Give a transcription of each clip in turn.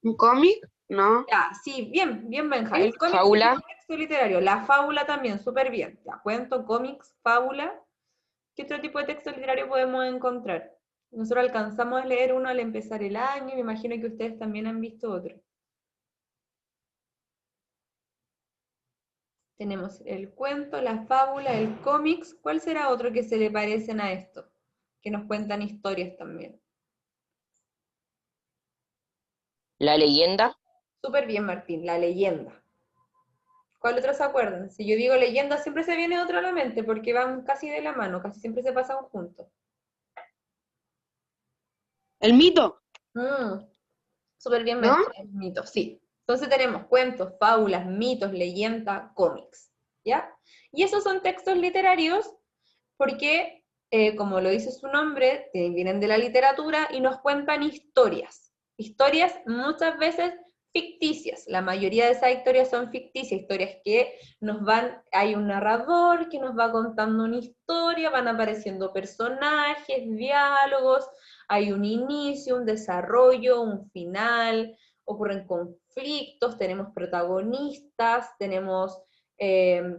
¿Un cómic? No. Ya, sí, bien, bien, Benja. ¿Sí? El cómic sí es ¿Fábula? un texto literario. La fábula también, súper bien. Ya, cuento, cómics, fábula. ¿Qué otro tipo de texto literario podemos encontrar? Nosotros alcanzamos a leer uno al empezar el año, y me imagino que ustedes también han visto otro. Tenemos el cuento, la fábula, el cómics. ¿Cuál será otro que se le parecen a esto? Que nos cuentan historias también. ¿La leyenda? Súper bien, Martín, la leyenda. ¿Cuál otro se acuerdan? Si yo digo leyenda, siempre se viene otro a la mente, porque van casi de la mano, casi siempre se pasan juntos. ¿El mito? Mm, súper bien, ¿No? mitos, sí. Entonces tenemos cuentos, fábulas, mitos, leyendas, cómics, ¿ya? Y esos son textos literarios porque, como lo dice su nombre, vienen de la literatura y nos cuentan historias. Historias muchas veces ficticias. La mayoría de esas historias son ficticias, historias que nos van, hay un narrador que nos va contando una historia, van apareciendo personajes, diálogos, hay un inicio, un desarrollo, un final, ocurren conflictos, tenemos protagonistas, tenemos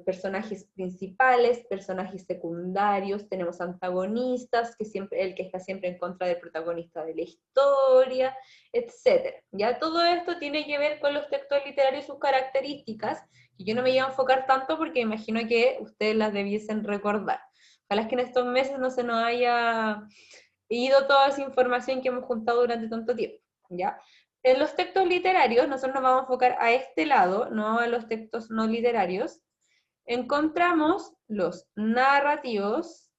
personajes principales, personajes secundarios, tenemos antagonistas, que siempre, el que está siempre en contra del protagonista de la historia, etc. Ya todo esto tiene que ver con los textos literarios y sus características, que yo no me iba a enfocar tanto porque imagino que ustedes las debiesen recordar. Ojalá es que en estos meses no se nos haya ido toda esa información que hemos juntado durante tanto tiempo, ¿ya? En los textos literarios, nosotros nos vamos a enfocar a este lado, no a los textos no literarios. Encontramos los narrativos,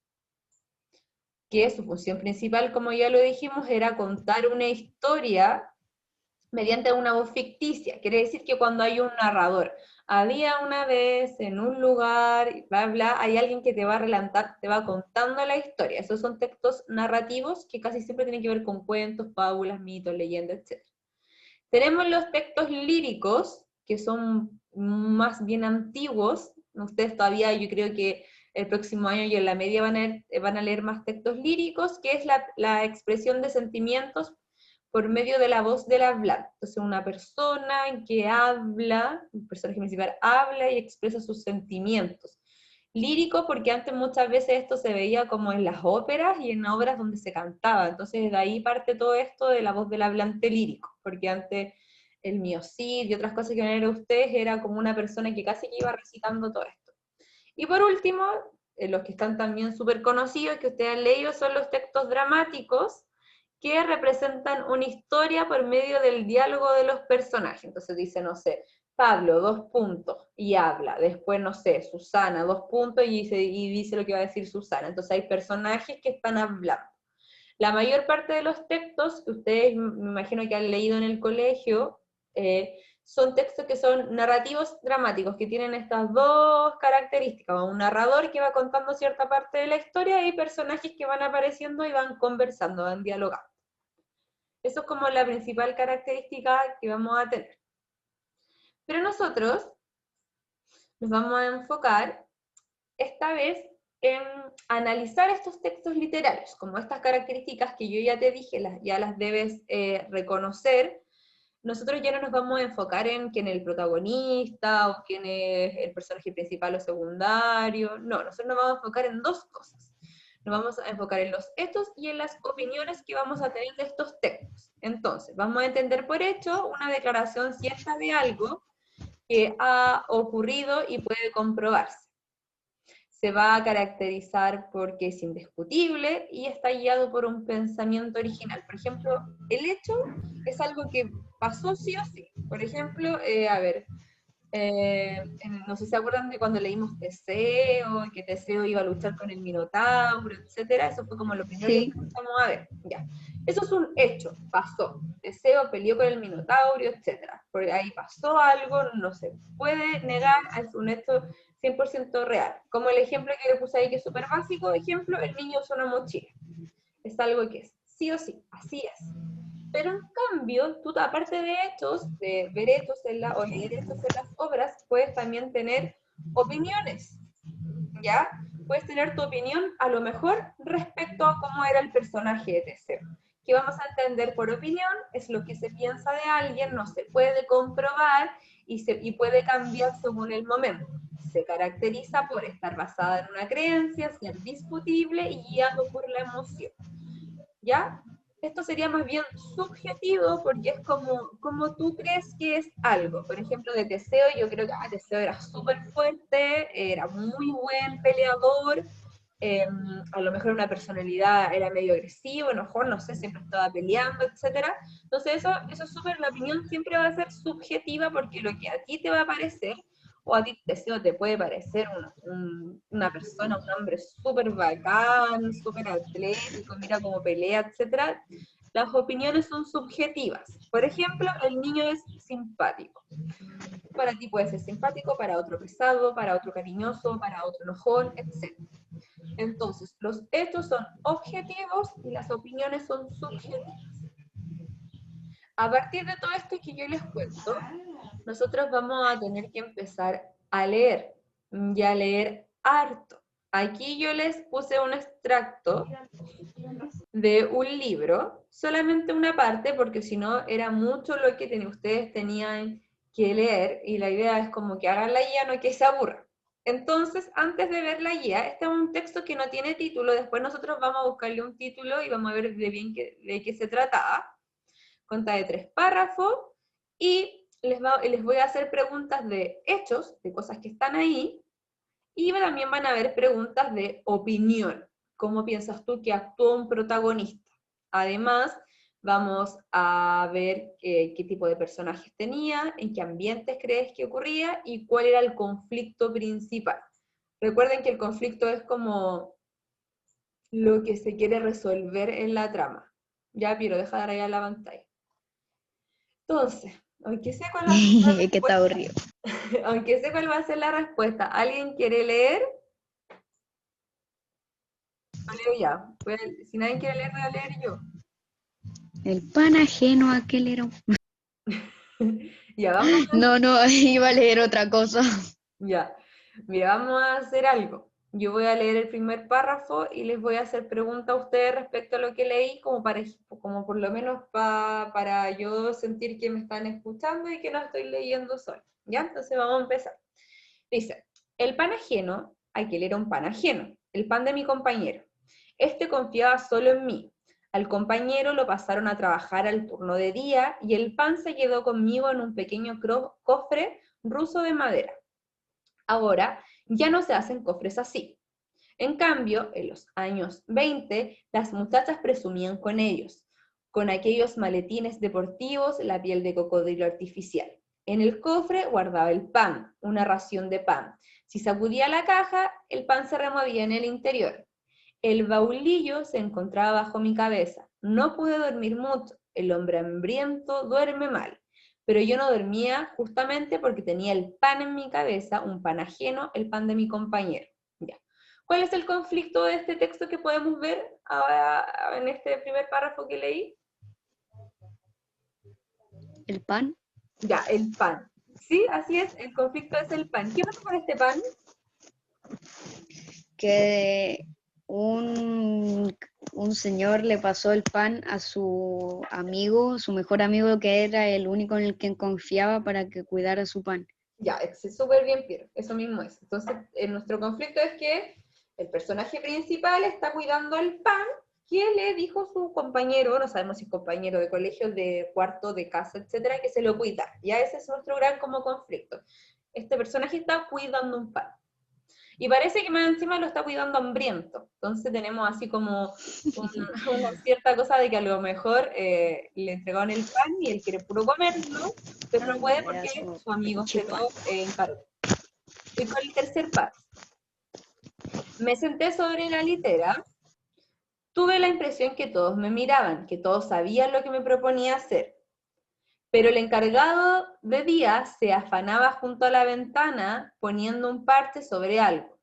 que su función principal, como ya lo dijimos, era contar una historia mediante una voz ficticia. Quiere decir que cuando hay un narrador, había una vez en un lugar, bla, bla, hay alguien que te va a relatar, te va contando la historia. Esos son textos narrativos que casi siempre tienen que ver con cuentos, fábulas, mitos, leyendas, etc. Tenemos los textos líricos, que son más bien antiguos. Ustedes todavía, yo creo que el próximo año y en la media van a leer más textos líricos, que es la expresión de sentimientos por medio de la voz del hablar. Entonces, una persona que habla, un personaje principal habla y expresa sus sentimientos. Lírico, porque antes muchas veces esto se veía como en las óperas y en obras donde se cantaba. Entonces, de ahí parte todo esto de la voz del hablante lírico, porque antes el miocid y otras cosas que van a leer ustedes era como una persona que casi que iba recitando todo esto. Y por último, los que están también súper conocidos, que ustedes han leído, son los textos dramáticos, que representan una historia por medio del diálogo de los personajes. Entonces dice, no sé, Pablo, 2 puntos, y habla. Después, no sé, Susana, 2 puntos, y dice lo que va a decir Susana. Entonces hay personajes que están hablando. La mayor parte de los textos que ustedes me imagino que han leído en el colegio son textos que son narrativos dramáticos, que tienen estas dos características. Un narrador que va contando cierta parte de la historia y personajes que van apareciendo y van conversando, van dialogando. Eso es como la principal característica que vamos a tener. Pero nosotros nos vamos a enfocar esta vez en analizar estos textos literarios, como estas características que yo ya te dije, ya las debes reconocer. Nosotros ya no nos vamos a enfocar en quién es el protagonista o quién es el personaje principal o secundario. No, nosotros nos vamos a enfocar en dos cosas. Nos vamos a enfocar en los hechos y en las opiniones que vamos a tener de estos textos. Entonces, vamos a entender por hecho una declaración cierta de algo que ha ocurrido y puede comprobarse. Se va a caracterizar porque es indiscutible y está guiado por un pensamiento original. Por ejemplo, el hecho es algo que pasó sí o sí. Por ejemplo, no sé si se acuerdan de cuando leímos Teseo, que Teseo iba a luchar con el Minotauro, etcétera. Eso fue como lo primero que Sí. empezamos a ver. Ya. Eso es un hecho, pasó. Teseo peleó con el Minotauro, etcétera. Por ahí pasó algo, no se puede negar, es un hecho 100% real. Como el ejemplo que le puse ahí, que es súper básico, ejemplo, el niño usa una mochila. Es algo que es sí o sí, así es. Pero en cambio, tú aparte de hechos, de ver hechos o leer hechos en las obras, puedes también tener opiniones, ¿ya? Puedes tener tu opinión a lo mejor respecto a cómo era el personaje de Teseo. ¿Qué vamos a entender por opinión? Es lo que se piensa de alguien, no se puede comprobar y puede cambiar según el momento. Se caracteriza por estar basada en una creencia, ser discutible y guiado por la emoción. ¿Ya? Esto sería más bien subjetivo porque es como tú crees que es algo. Por ejemplo, de Teseo, yo creo que Teseo era súper fuerte, era muy buen peleador, a lo mejor una personalidad era medio agresivo, enojón, no sé, siempre estaba peleando, etc. Entonces eso es súper, la opinión siempre va a ser subjetiva porque lo que a ti te va a parecer, o a ti Teseo te puede parecer una persona, un hombre súper bacán, súper atlético, mira cómo pelea, etc. Las opiniones son subjetivas. Por ejemplo, el niño es simpático. Para ti puede ser simpático, para otro pesado, para otro cariñoso, para otro enojón, etc. Entonces, los hechos son objetivos y las opiniones son subjetivas. A partir de todo esto que yo les cuento, nosotros vamos a tener que empezar a leer, y a leer harto. Aquí yo les puse un extracto de un libro, solamente una parte, porque si no era mucho lo que ustedes tenían que leer, y la idea es como que hagan la guía, no que se aburran. Entonces, antes de ver la guía, este es un texto que no tiene título, después nosotros vamos a buscarle un título y vamos a ver de qué se trataba. Consta de 3 párrafos, y les voy a hacer preguntas de hechos, de cosas que están ahí, y también van a haber preguntas de opinión. ¿Cómo piensas tú que actuó un protagonista? Además, vamos a ver qué tipo de personajes tenía, en qué ambientes crees que ocurría y cuál era el conflicto principal. Recuerden que el conflicto es como lo que se quiere resolver en la trama. Ya, Piero, deja de dar ahí a la pantalla. Entonces, aunque sé cuál va a ser la respuesta, que está aburrido. aunque sé cuál va a ser la respuesta, ¿alguien quiere leer? Lo leo ya. Si nadie quiere leer, voy a leer yo. El pan ajeno a aquel era. Ya, vamos a... No, iba a leer otra cosa. Ya. Mira, vamos a hacer algo. Yo voy a leer el primer párrafo y les voy a hacer preguntas a ustedes respecto a lo que leí, como por lo menos para yo sentir que me están escuchando y que no estoy leyendo solo. ¿Ya? Entonces vamos a empezar. Dice, el pan ajeno, aquel era un pan ajeno, el pan de mi compañero. Este confiaba solo en mí. Al compañero lo pasaron a trabajar al turno de día y el pan se quedó conmigo en un pequeño cofre ruso de madera. Ahora ya no se hacen cofres así. En cambio, en los años 20, las muchachas presumían con aquellos maletines deportivos, la piel de cocodrilo artificial. En el cofre guardaba el pan, una ración de pan. Si sacudía la caja, el pan se removía en el interior. El baulillo se encontraba bajo mi cabeza. No pude dormir mucho. El hombre hambriento duerme mal. Pero yo no dormía justamente porque tenía el pan en mi cabeza, un pan ajeno, el pan de mi compañero. Ya. ¿Cuál es el conflicto de este texto que podemos ver ahora en este primer párrafo que leí? ¿El pan? Ya, el pan. Sí, así es, el conflicto es el pan. ¿Qué pasa con este pan? Que un señor le pasó el pan a su amigo, su mejor amigo, que era el único en el que confiaba para que cuidara su pan. Ya, es súper bien, Piero, eso mismo es. Entonces, nuestro conflicto es que el personaje principal está cuidando el pan que le dijo su compañero, no sabemos si compañero de colegio, de cuarto, de casa, etcétera, que se lo cuida. Ya ese es nuestro gran como conflicto. Este personaje está cuidando un pan. Y parece que más encima lo está cuidando hambriento. Entonces tenemos así como una cierta cosa de que a lo mejor le entregaron el pan y él quiere puro comerlo, pero no puede porque su amigo se lo encargó. Y con el tercer paso. Me senté sobre la litera. Tuve la impresión que todos me miraban, que todos sabían lo que me proponía hacer. Pero el encargado de día se afanaba junto a la ventana poniendo un parche sobre algo.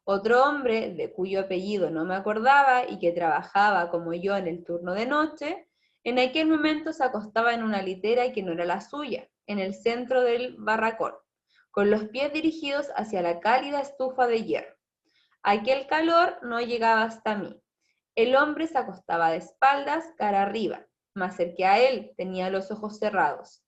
Otro hombre, de cuyo apellido no me acordaba y que trabajaba como yo en el turno de noche, en aquel momento se acostaba en una litera que no era la suya, en el centro del barracón, con los pies dirigidos hacia la cálida estufa de hierro. Aquel calor no llegaba hasta mí. El hombre se acostaba de espaldas, cara arriba. Me acerqué a él, tenía los ojos cerrados.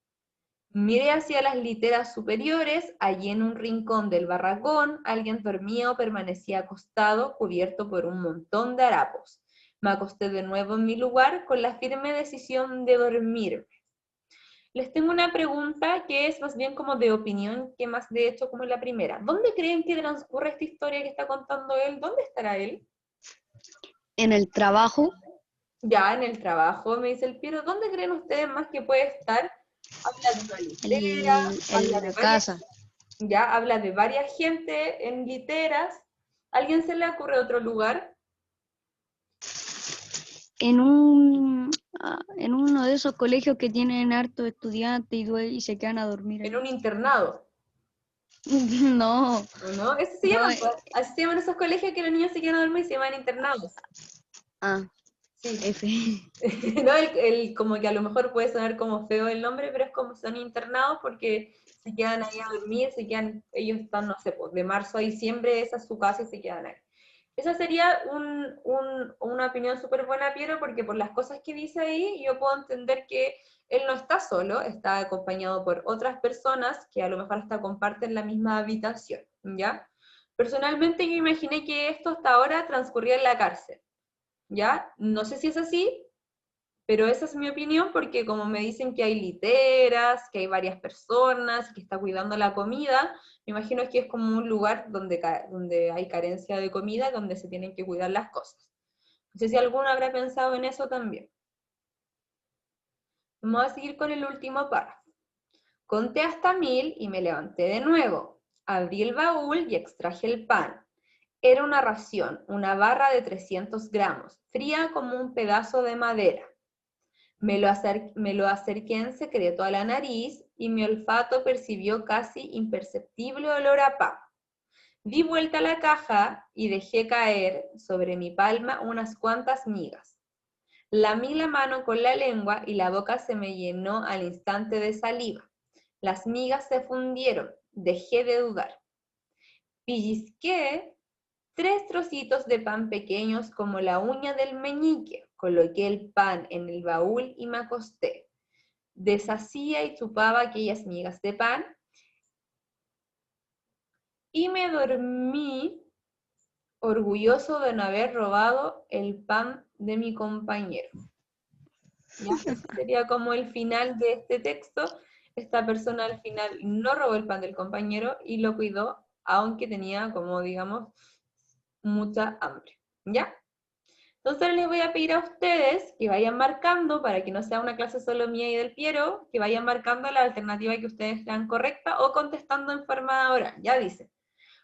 Miré hacia las literas superiores, allí en un rincón del barracón, alguien dormía o permanecía acostado, cubierto por un montón de harapos. Me acosté de nuevo en mi lugar con la firme decisión de dormirme. Les tengo una pregunta que es más bien como de opinión que más de hecho como la primera. ¿Dónde creen que transcurre esta historia que está contando él? ¿Dónde estará él? En el trabajo, Ya, en el trabajo, me dice el Piero. ¿Dónde creen ustedes más que puede estar? Habla de una litera, habla en de la varias, casa, ya, habla de varias gente en literas. ¿Alguien se le ocurre otro lugar? en uno de esos colegios que tienen hartos estudiantes y se quedan a dormir En ahí. un internado, No, ¿no? Eso se no, llaman, pues, así se llaman esos colegios que los niños se quedan a dormir y se llaman internados. Sí. F. No, como que a lo mejor puede sonar como feo el nombre, pero es como son internados porque se quedan ahí a dormir, ellos están, no sé, pues, de marzo a diciembre, esa es su casa y se quedan ahí. Esa sería una opinión súper buena, Piero, porque por las cosas que dice ahí, yo puedo entender que él no está solo, está acompañado por otras personas que a lo mejor hasta comparten la misma habitación, ¿ya? Personalmente yo imaginé que esto hasta ahora transcurría en la cárcel, ¿ya? No sé si es así, pero esa es mi opinión porque como me dicen que hay literas, que hay varias personas, que está cuidando la comida, me imagino que es como un lugar donde hay carencia de comida, donde se tienen que cuidar las cosas. No sé si alguno habrá pensado en eso también. Vamos a seguir con el último párrafo. Conté hasta 1000 y me levanté de nuevo. Abrí el baúl y extraje el pan. Era una ración, una barra de 300 gramos, fría como un pedazo de madera. Me lo acerqué en secreto a la nariz y mi olfato percibió casi imperceptible olor a pan. Di vuelta a la caja y dejé caer sobre mi palma unas cuantas migas. Lamí la mano con la lengua y la boca se me llenó al instante de saliva. Las migas se fundieron, dejé de dudar. Pellizqué 3 trocitos de pan pequeños como la uña del meñique. Coloqué el pan en el baúl y me acosté. Deshacía y chupaba aquellas migas de pan y me dormí orgulloso de no haber robado el pan de mi compañero. ¿Ya? Ese sería como el final de este texto. Esta persona al final no robó el pan del compañero y lo cuidó, aunque tenía, como digamos, mucha hambre. ¿Ya? Entonces les voy a pedir a ustedes que vayan marcando, para que no sea una clase solo mía y del Piero, que vayan marcando la alternativa que ustedes crean correcta o contestando en forma oral. Ya dice,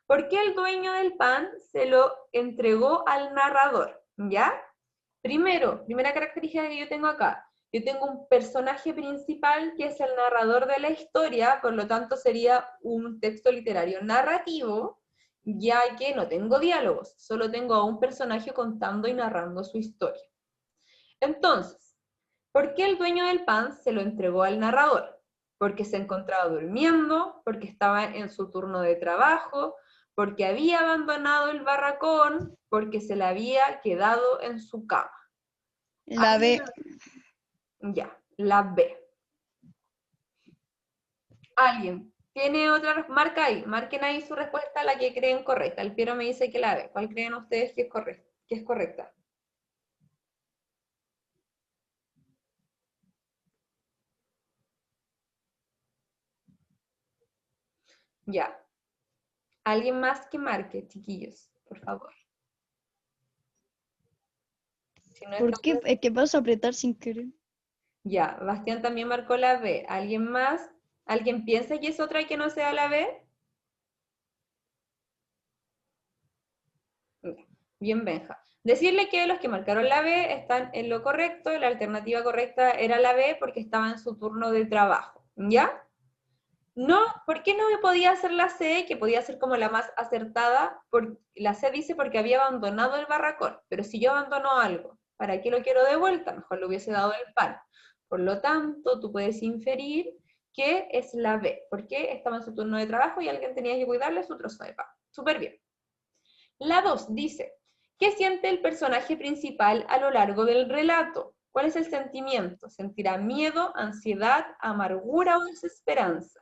¿por qué el dueño del pan se lo entregó al narrador? ¿Ya? Primera característica que yo tengo acá. Yo tengo un personaje principal que es el narrador de la historia, por lo tanto sería un texto literario narrativo, ya que no tengo diálogos, solo tengo a un personaje contando y narrando su historia. Entonces, ¿por qué el dueño del pan se lo entregó al narrador? Porque se encontraba durmiendo, porque estaba en su turno de trabajo, porque había abandonado el barracón, porque se le había quedado en su cama. La B. Ya, la B. ¿Alguien tiene otra? Marca ahí, marquen ahí su respuesta, la que creen correcta. El Piero me dice que la B. ¿Cuál creen ustedes que es correcta? Ya. ¿Alguien más que marque, chiquillos? Por favor. Si no, ¿Por qué? Es que vas a apretar sin querer. ya, Bastián también marcó la B. ¿Alguien más? ¿Alguien piensa que es otra que no sea la B? Bien, Benja. Decirle que los que marcaron la B están en lo correcto, la alternativa correcta era la B porque estaba en su turno de trabajo, ¿ya? No, ¿por qué no me podía hacer la C, que podía ser como la más acertada? La C dice porque había abandonado el barracón, pero si yo abandono algo, ¿para qué lo quiero de vuelta? Mejor le hubiese dado el pan. Por lo tanto, tú puedes inferir que es la B, porque estaba en su turno de trabajo y alguien tenía que cuidarle su trozo de pan. Súper bien. La 2 dice, ¿Qué siente el personaje principal a lo largo del relato? ¿Cuál es el sentimiento? ¿Sentirá miedo, ansiedad, amargura o desesperanza?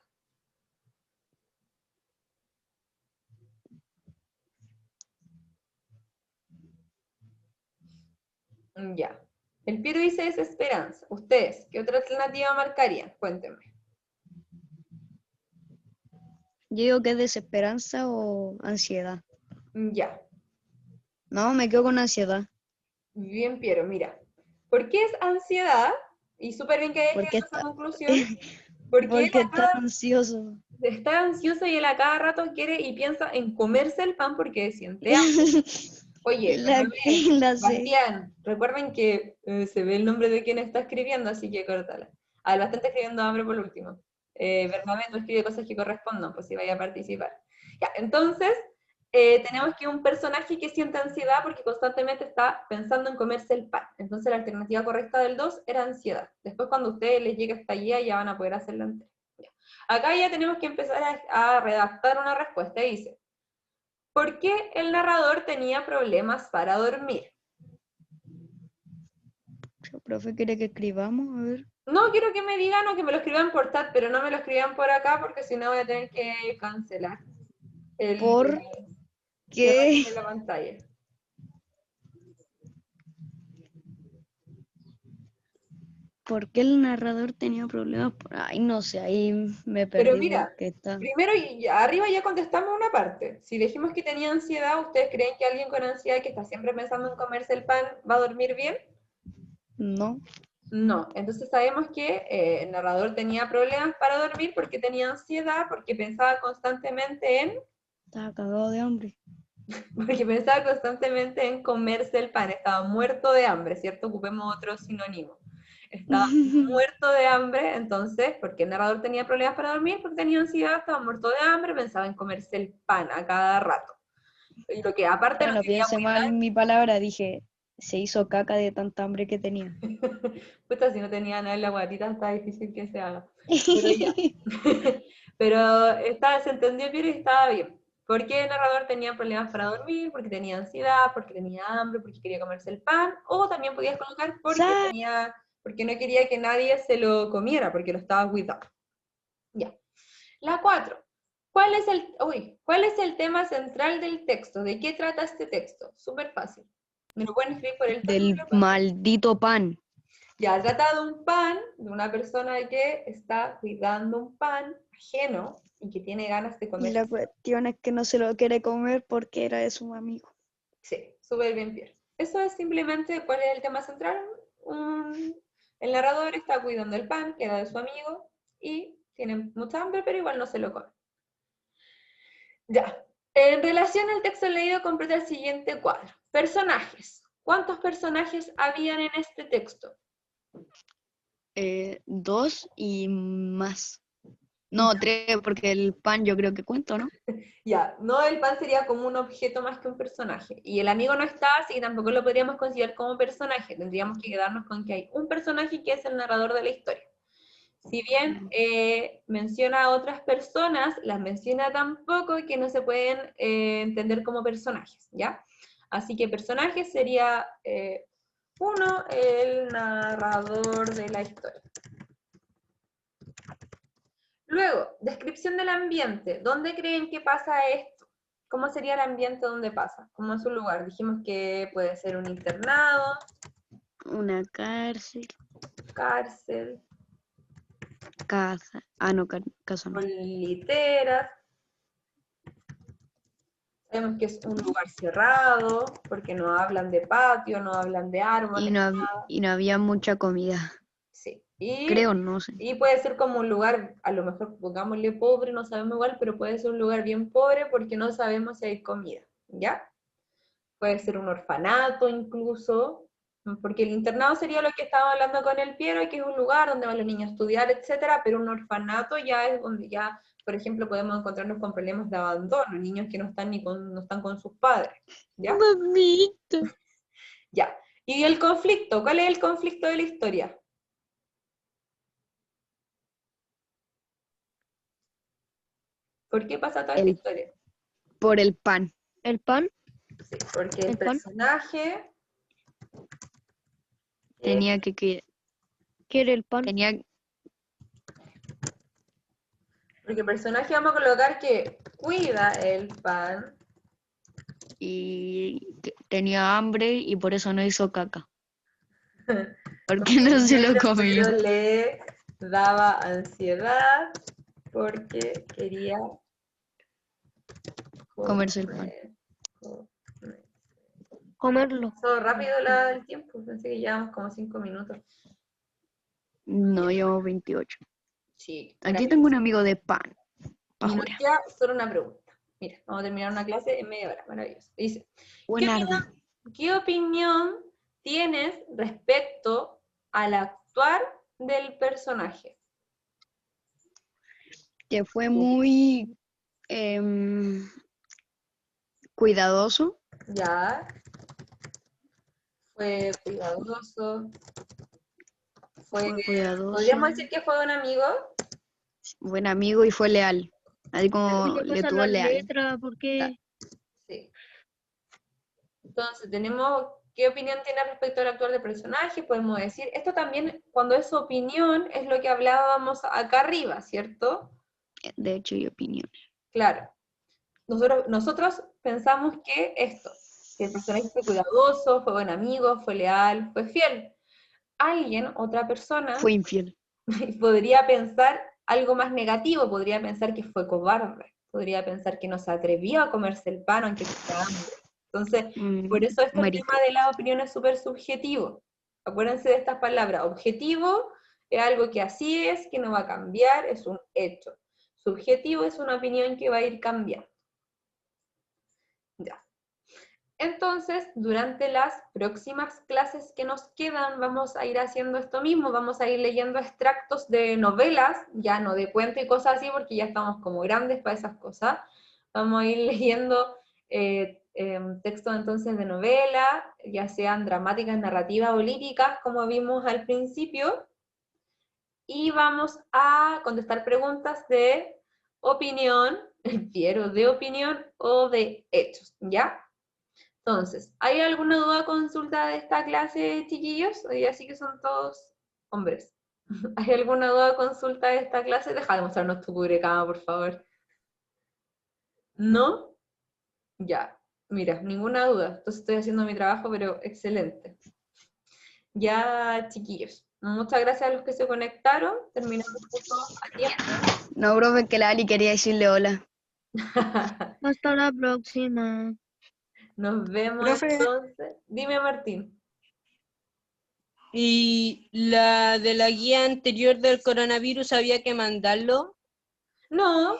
Ya. El Piero dice desesperanza. ¿Ustedes qué otra alternativa marcarían? Cuéntenme. Yo digo que es desesperanza o ansiedad. Ya. No, me quedo con ansiedad. Bien, Piero, mira. ¿Por qué es ansiedad? Y súper bien que hayas Porque llegado a esa está, conclusión. Porque él porque está ansioso. está ansioso y él a cada rato quiere y piensa en comerse el pan porque siente hambre. Oye, La, perdóname, la sé. Bastián, recuerden que se ve el nombre de quien está escribiendo, así que córtala. Ah, el Bastián está escribiendo hambre por último. Bernabé, tú escribe cosas que correspondan, pues si vaya a participar. Ya, entonces, tenemos que un personaje que siente ansiedad porque constantemente está pensando en comerse el pan. Entonces, la alternativa correcta del 2 era ansiedad. Después, cuando a ustedes les llegue hasta allí, ya van a poder hacerlo entero. Ya. Acá ya tenemos que empezar a redactar una respuesta. Y dice, ¿por qué el narrador tenía problemas para dormir? Profe, ¿quiere que escribamos? A ver. No quiero que me digan o que me lo escriban por chat, pero no me lo escriban por acá porque si no voy a tener que cancelar el ¿Por que qué? aparezca en la pantalla. ¿Por qué el narrador tenía problemas? Ay, no sé, ahí me Pero perdí mira, porque está. primero arriba ya contestamos una parte. Si dijimos que tenía ansiedad, ¿ustedes creen que alguien con ansiedad que está siempre pensando en comerse el pan va a dormir bien? No, No, entonces sabemos que el narrador tenía problemas para dormir porque tenía ansiedad, porque pensaba constantemente en estaba cagado de hambre. porque pensaba constantemente en comerse el pan, estaba muerto de hambre, ¿cierto? Ocupemos otro sinónimo. Estaba muerto de hambre, entonces, porque el narrador tenía problemas para dormir, porque tenía ansiedad, estaba muerto de hambre, pensaba en comerse el pan a cada rato. Y lo que aparte Ya lo no quería piense mal cuidar, en mi palabra, dije, se hizo caca de tanta hambre que tenía. puta, si no tenía nada en la guatita, está difícil que se haga. Pero ya. Pero se entendió bien y estaba bien. Porque el narrador tenía problemas para dormir, porque tenía ansiedad, porque tenía hambre, porque quería comerse el pan, o también podías colocar ¡Sa! porque no quería que nadie se lo comiera, porque lo estaba cuidando. Ya. La 4. ¿Cuál es el tema central del texto? ¿De qué trata este texto? Súper fácil. Me lo pueden escribir por el chat, Del maldito pan. ya, trata de un pan, de una persona que está cuidando un pan ajeno y que tiene ganas de Y comer. la cuestión es que no se lo quiere comer porque era de su amigo. Sí, súper bien, Pierre. Eso es simplemente cuál es el tema central. El narrador está cuidando el pan, que era de su amigo, y tiene mucha hambre, pero igual no se lo come. Ya. En relación al texto leído, completa el siguiente cuadro. Personajes. ¿Cuántos personajes habían en este texto? 2 y más. No, 3, porque el pan yo creo que cuento, ¿no? Ya, no, el pan sería como un objeto más que un personaje. Y el amigo no está, así que tampoco lo podríamos considerar como personaje. Tendríamos que quedarnos con que hay un personaje que es el narrador de la historia. Si bien menciona a otras personas, las menciona tan poco que no se pueden entender como personajes, ¿ya? Así que personajes sería uno, el narrador de la historia. Luego, descripción del ambiente. ¿Dónde creen que pasa esto? ¿Cómo sería el ambiente donde pasa? ¿Cómo es un lugar? Dijimos que puede ser un internado, Una cárcel, cárcel, casa. Ah, no, casa no. con literas. Sabemos que es un lugar cerrado, porque no hablan de patio, no hablan de árboles, nada. Y no había mucha comida. Sí. Creo, no sé. Y puede ser como un lugar, a lo mejor pongámosle pobre, no sabemos igual, pero puede ser un lugar bien pobre porque no sabemos si hay comida, ¿ya? Puede ser un orfanato incluso, porque el internado sería lo que estaba hablando con el Piero, que es un lugar donde van los niños a estudiar, etcétera, pero un orfanato ya es donde ya, por ejemplo, podemos encontrarnos con problemas de abandono, niños que no están no están con sus padres, ¿ya? Mamito. Ya. Y el conflicto, ¿cuál es el conflicto de la historia? ¿Por qué pasa toda esta El, historia? por el pan. ¿El pan? Sí, porque el ¿El pan? personaje Tenía que ¿Quiere el pan? tenía porque el personaje vamos a colocar que cuida el pan. y tenía hambre y por eso no hizo caca. Porque Porque no se lo pero comió. le daba ansiedad porque quería Comerse el pan. comer. Comerlo. Pasó rápido el tiempo, pensé que llevamos como 5 minutos. No, llevo 28. Sí. Aquí tengo un amigo de pan. Y nos Ahora. queda solo una pregunta. Mira, vamos a terminar una clase en media hora, maravilloso. Dice, Buenardo. ¿qué opinión tienes respecto al actuar del personaje? Que fue muy cuidadoso. Ya, fue cuidadoso, Fue cuidadoso. ¿podríamos decir que fue un amigo? Buen amigo y fue leal. Así como ¿Y qué le pasa tuvo la leal. letra? ¿Por qué? Sí. Entonces, tenemos qué opinión tiene respecto al actuar del personaje, podemos decir, esto también, cuando es opinión, es lo que hablábamos acá arriba, ¿cierto? De hecho, y opiniones. Claro. Nosotros pensamos que esto, que el personaje fue cuidadoso, fue buen amigo, fue leal, fue fiel. Alguien, otra persona, Fue infiel. podría pensar algo más negativo, podría pensar que fue cobarde, podría pensar que no se atrevió a comerse el pan aunque tuviera hambre. Entonces, por eso este Marica. tema de la opinión es súper subjetivo. Acuérdense de estas palabras. Objetivo es algo que así es, que no va a cambiar, es un hecho. Subjetivo es una opinión que va a ir cambiando. Ya. Entonces, durante las próximas clases que nos quedan, vamos a ir haciendo esto mismo, vamos a ir leyendo extractos de novelas, ya no de cuentos y cosas así, porque ya estamos como grandes para esas cosas. Vamos a ir leyendo textos entonces de novela, ya sean dramáticas, narrativas o líricas, como vimos al principio, y vamos a contestar preguntas de opinión, quiero de opinión o de hechos, ¿ya? Entonces, ¿hay alguna duda o consulta de esta clase, chiquillos? Hoy así que son todos hombres. ¿Hay alguna duda o consulta de esta clase? Deja de mostrarnos tu cubrecama, por favor. ¿No? Ya. Mira, ninguna duda. Entonces estoy haciendo mi trabajo, pero excelente. Ya, chiquillos. Muchas gracias a los que se conectaron. Terminamos justo a tiempo. No, profe, que la Ali quería decirle hola. Hasta la próxima. Nos vemos Profe. entonces. Dime, Martín. ¿Y la de la guía anterior del coronavirus había que mandarlo? No,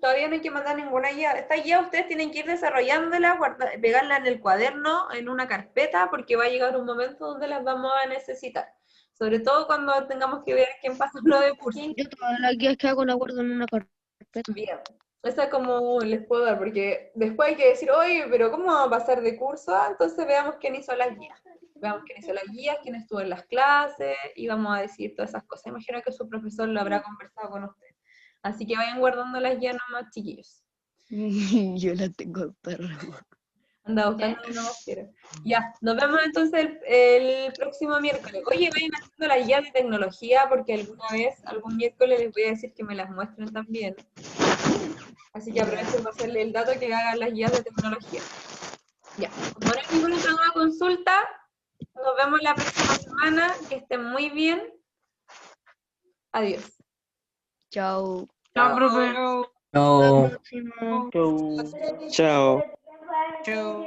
todavía no hay que mandar ninguna guía. Esta guía ustedes tienen que ir desarrollándola, pegarla en el cuaderno, en una carpeta, porque va a llegar un momento donde las vamos a necesitar. Sobre todo cuando tengamos que ver quién pasa lo de curso. Yo todas las guías que hago las guardo en una carpeta. Bien, esa es como les puedo dar, porque después hay que decir, oye, pero ¿cómo vamos a pasar de curso? Entonces veamos quién hizo las guías. Veamos quién hizo las guías, quién estuvo en las clases, y vamos a decir todas esas cosas. Imagino que su profesor lo habrá conversado con usted. Así que vayan guardando las guías nomás, chiquillos. Yo la tengo perro. Anda buscando una más quiero. Ya, nos vemos entonces el próximo miércoles. Oye, vayan haciendo las guías de tecnología, porque alguna vez, algún miércoles les voy a decir que me las muestren también. Así que aprovechen para hacerle el dato que hagan las guías de tecnología. Ya, como no hay ninguna otra nueva consulta, nos vemos la próxima semana. Que estén muy bien. Adiós. Chao. Chao, profe. Hasta la No. próxima. Chao. Chao.